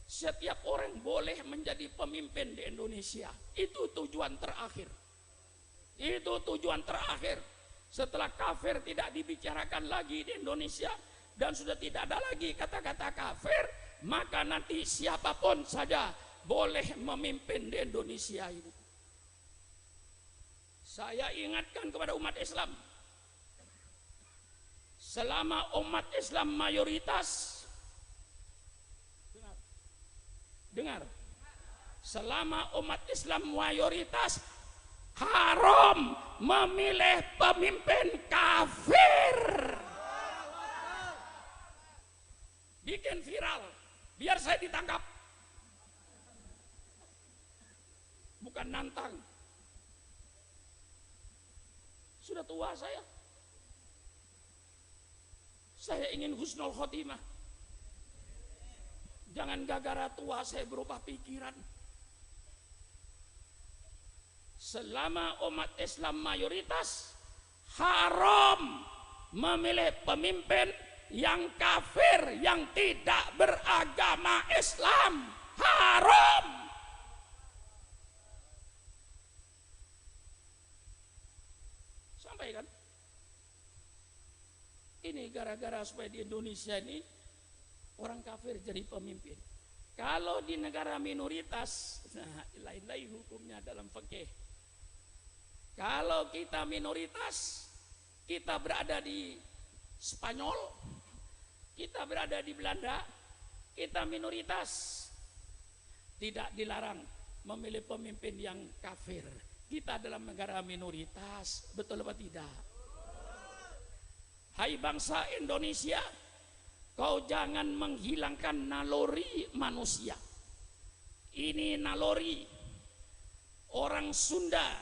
Setiap orang boleh menjadi pemimpin di Indonesia. Itu tujuan terakhir. Itu tujuan terakhir. Setelah kafir tidak dibicarakan lagi di Indonesia dan sudah tidak ada lagi kata-kata kafir, maka nanti siapapun saja boleh memimpin di Indonesia ini. Saya ingatkan kepada umat Islam, selama umat Islam mayoritas, dengar, selama umat Islam mayoritas, haram memilih pemimpin kafir. Bikin viral biar saya ditangkap, bukan nantang. Sudah tua saya ingin husnul khotimah. Jangan gara-gara tua saya berubah pikiran. Selama umat Islam mayoritas, haram memilih pemimpin yang kafir, yang tidak beragama Islam. Haram. Sampaikan. Ini gara-gara supaya di Indonesia ini orang kafir jadi pemimpin. Kalau di negara minoritas, nah lain-lain hukumnya dalam fikih. Kalau kita minoritas, kita berada di Spanyol, kita berada di Belanda, kita minoritas, tidak dilarang memilih pemimpin yang kafir. Kita dalam negara minoritas, betul apa tidak? Hai bangsa Indonesia, kau jangan menghilangkan naluri manusia. Ini naluri. Orang Sunda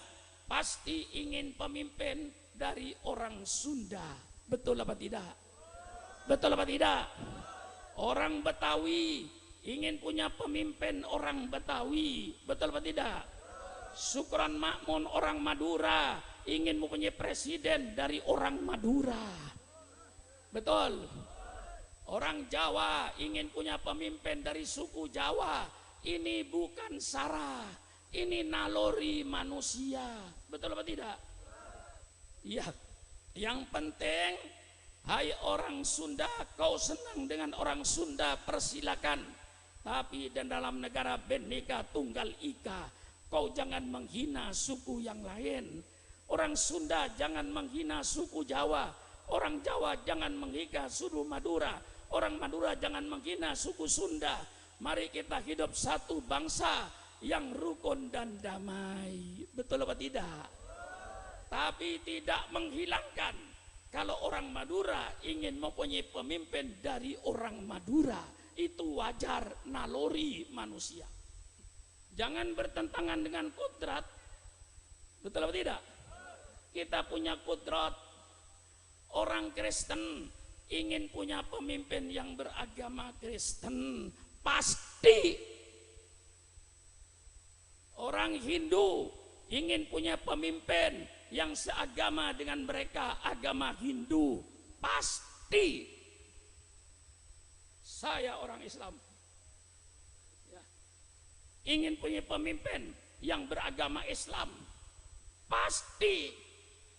pasti ingin pemimpin dari orang Sunda. Betul apa tidak? Betul apa tidak? Orang Betawi ingin punya pemimpin orang Betawi. Betul apa tidak? Sukron Makmun orang Madura ingin mempunyai presiden dari orang Madura. Betul. Orang Jawa ingin punya pemimpin dari suku Jawa. Ini bukan sara, ini naluri manusia. Betul apa tidak? Iya. Yang penting, hai orang Sunda, kau senang dengan orang Sunda, persilakan. Tapi dan dalam negara Bhinneka Tunggal Ika, kau jangan menghina suku yang lain. Orang Sunda jangan menghina suku Jawa. Orang Jawa jangan menghina suku Madura. Orang Madura jangan menghina suku Sunda. Mari kita hidup satu bangsa yang rukun dan damai. Betul apa tidak? Tapi tidak menghilangkan kalau orang Madura ingin mempunyai pemimpin dari orang Madura. Itu wajar, naluri manusia. Jangan bertentangan dengan kodrat. Betul apa tidak? Kita punya kodrat. Orang Kristen ingin punya pemimpin yang beragama Kristen, pasti. Orang Hindu ingin punya pemimpin yang seagama dengan mereka, agama Hindu, pasti. Saya orang Islam, ya, ingin punya pemimpin yang beragama Islam, pasti.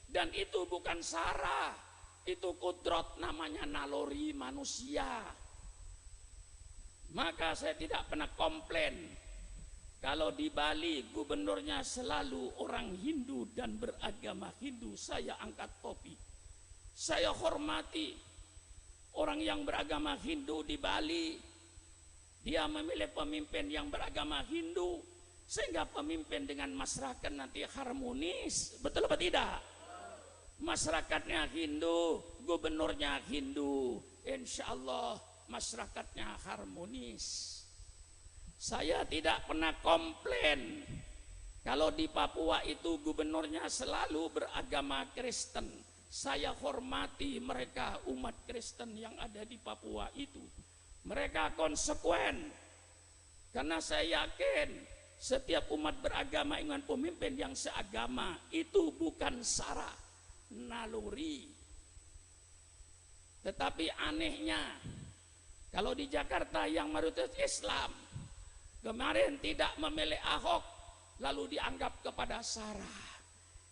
Dan itu bukan sara. Itu kudrat, namanya naluri manusia. Maka saya tidak pernah komplain kalau di Bali gubernurnya selalu orang Hindu dan beragama Hindu. Saya angkat topi, saya hormati orang yang beragama Hindu di Bali. Dia memilih pemimpin yang beragama Hindu sehingga pemimpin dengan masyarakat nanti harmonis. Betul apa tidak? Masyarakatnya Hindu, gubernurnya Hindu, insya Allah masyarakatnya harmonis. Saya tidak pernah komplain kalau di Papua itu gubernurnya selalu beragama Kristen. Saya hormati mereka, umat Kristen yang ada di Papua itu. Mereka konsekuen, karena saya yakin setiap umat beragama dengan pemimpin yang seagama. Itu bukan sara, naluri. Tetapi anehnya, kalau di Jakarta yang mayoritas Islam, Kemarin tidak memilih Ahok, lalu dianggap kepada Sarah.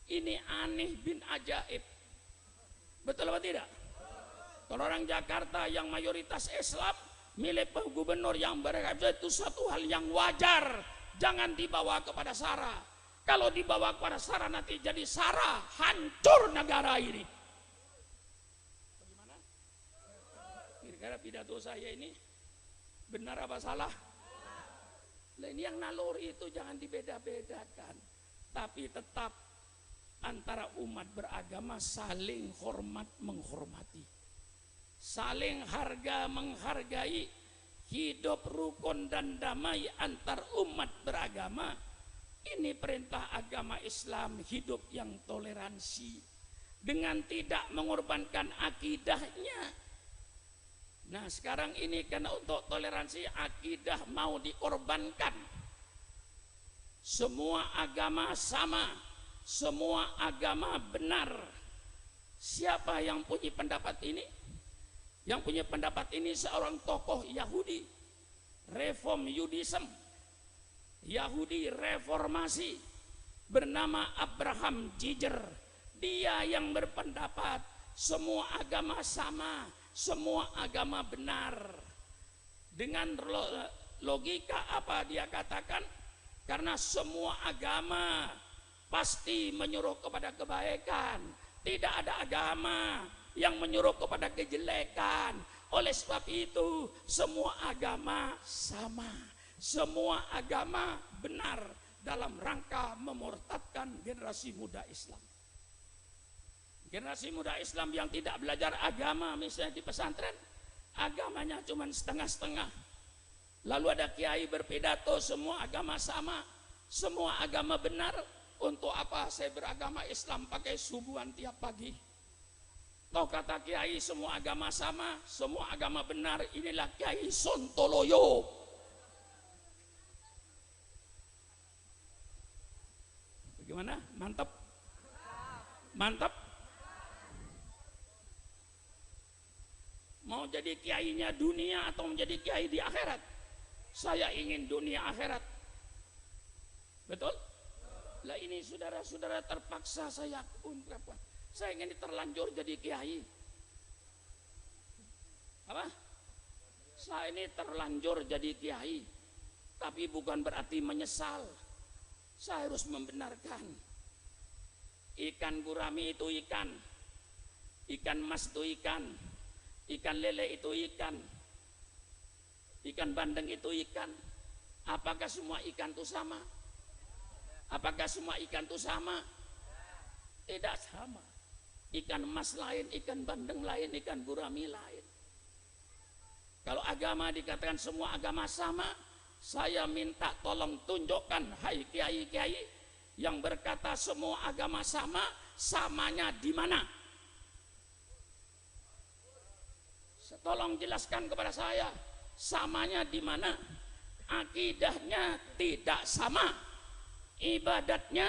Ini aneh bin ajaib. Betul apa tidak? Kalau orang Jakarta yang mayoritas Islam milih gubernur yang beragama itu satu hal yang wajar. Jangan dibawa kepada Sarah. Kalau dibawa kepada Sarah nanti jadi Sarah, hancur negara ini. Bagaimana? Kira-kira pidato saya ini benar apa salah? Nah, ini yang naluri itu jangan dibeda-bedakan, tapi tetap antara umat beragama saling hormat menghormati, saling harga menghargai, hidup rukun dan damai antar umat beragama. Ini perintah agama Islam, hidup yang toleransi dengan tidak mengorbankan akidahnya. Nah sekarang ini karena untuk toleransi akidah mau dikorbankan. Semua agama sama, semua agama benar. Siapa yang punya pendapat ini? Yang punya pendapat ini seorang tokoh Yahudi, Reform Judaism, Yahudi reformasi, bernama Abraham Giger. Dia yang berpendapat semua agama sama, semua agama benar. Dengan logika apa dia katakan? Karena semua agama pasti menyuruh kepada kebaikan. Tidak ada agama yang menyuruh kepada kejelekan. Oleh sebab itu semua agama sama, semua agama benar dalam rangka memurtadkan generasi muda Islam. Generasi muda Islam yang tidak belajar agama, misalnya di pesantren, agamanya cuma setengah-setengah. Lalu ada kiai berpidato semua agama sama, semua agama benar. Untuk apa saya beragama Islam pakai subuhan tiap pagi? Toh kata kiai semua agama sama, semua agama benar. Inilah Kiai Sontoloyo. Bagaimana? Mantap? Mantap? Mau jadi kiainya dunia atau menjadi kiai di akhirat? Saya ingin dunia akhirat. Betul? Lah ini saudara-saudara terpaksa saya ungkapkan. Saya ingin terlanjur jadi kiai. Apa? Saya ini terlanjur jadi kiai. Tapi bukan berarti menyesal. Saya harus membenarkan. Ikan gurami itu ikan. Ikan mas itu ikan. Ikan lele itu ikan. Ikan bandeng itu ikan. Apakah semua ikan itu sama? Apakah semua ikan itu sama? Tidak sama. Ikan emas lain, ikan bandeng lain, ikan gurami lain. Kalau agama dikatakan semua agama sama, saya minta tolong tunjukkan, hai kiai-kiai yang berkata semua agama sama, samanya di mana? Tolong jelaskan kepada saya, samanya di mana? Akidahnya tidak sama, ibadatnya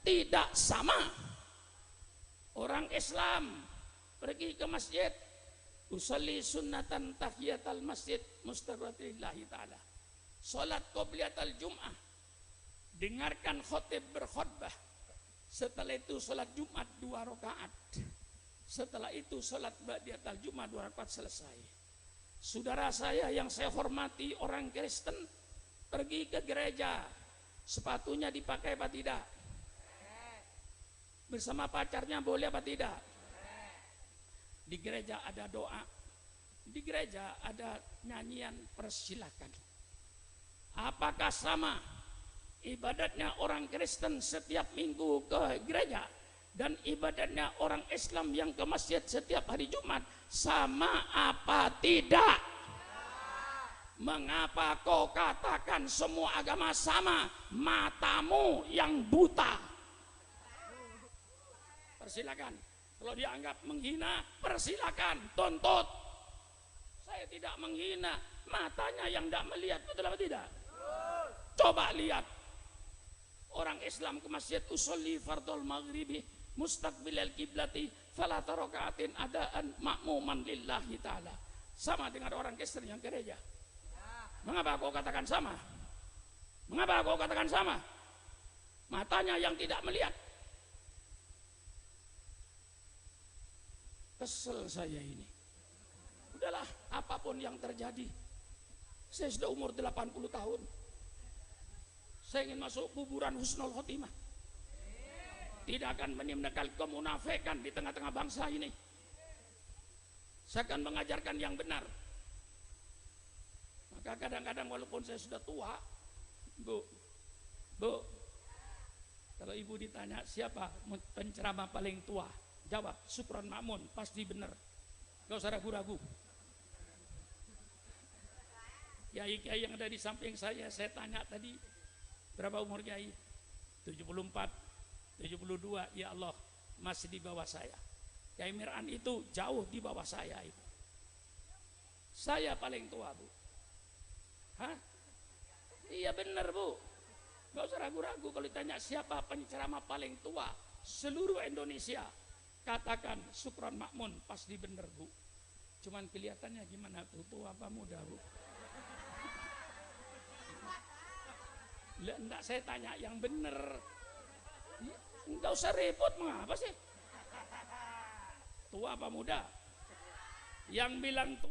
tidak sama. Orang Islam pergi ke masjid, usalli sunnatan tahiyatal masjid mustaqbalillahi ta'ala, salat qobliyatal jum'ah, dengarkan khotib berkhutbah, setelah itu salat Jumat 2 rakaat, setelah itu salat ba'diyatal Jumat 2 rakaat selesai. Saudara saya yang saya hormati, orang Kristen pergi ke gereja, sepatunya dipakai apa tidak? Bersama pacarnya boleh apa tidak? Di gereja ada doa, di gereja ada nyanyian persilakan. Apakah sama ibadatnya orang Kristen setiap minggu ke gereja dan ibadatnya orang Islam yang ke masjid setiap hari Jumat? Sama apa tidak? Mengapa kau katakan semua agama sama? Matamu yang buta. Persilakan. Kalau dianggap menghina, persilakan, tuntut. Saya tidak menghina, matanya yang tidak melihat, betul apa tidak? Coba lihat. Orang Islam ke masjid, usolli fardhul maghribi mustaqbilal kiblati fala tarakaatin adaan makmuman lillahi ta'ala. Sama dengan orang Kristen yang gereja. Mengapa kau katakan sama? Mengapa kau katakan sama? Matanya yang tidak melihat. Kesel saya ini. Udahlah, apapun yang terjadi. Saya sudah umur 80 tahun. Saya ingin masuk kuburan husnul khotimah. Tidak akan menimbulkan kemunafikan di tengah-tengah bangsa ini. Saya akan mengajarkan yang benar. Maka kadang-kadang walaupun saya sudah tua, Bu, kalau ibu ditanya siapa penceramah paling tua, jawab Supron Makmun, pasti benar. Gak usah ragu-ragu. Kiai-kiai yang ada di samping saya tanya tadi, berapa umur kiai? 74. 72, ya Allah, masih di bawah saya. Kiai Miran itu jauh di bawah saya itu. Saya paling tua, Bu. Hah? Iya benar, Bu. Gak usah ragu-ragu kalau ditanya siapa penceramah paling tua seluruh Indonesia. Katakan Supron Makmun, pasti benar, Bu. Cuman kelihatannya gimana tuh, tua apa muda, Bu? Enggak, saya tanya yang benar. Enggak usah repot, mengapa sih? Tua apa muda? Yang bilang tua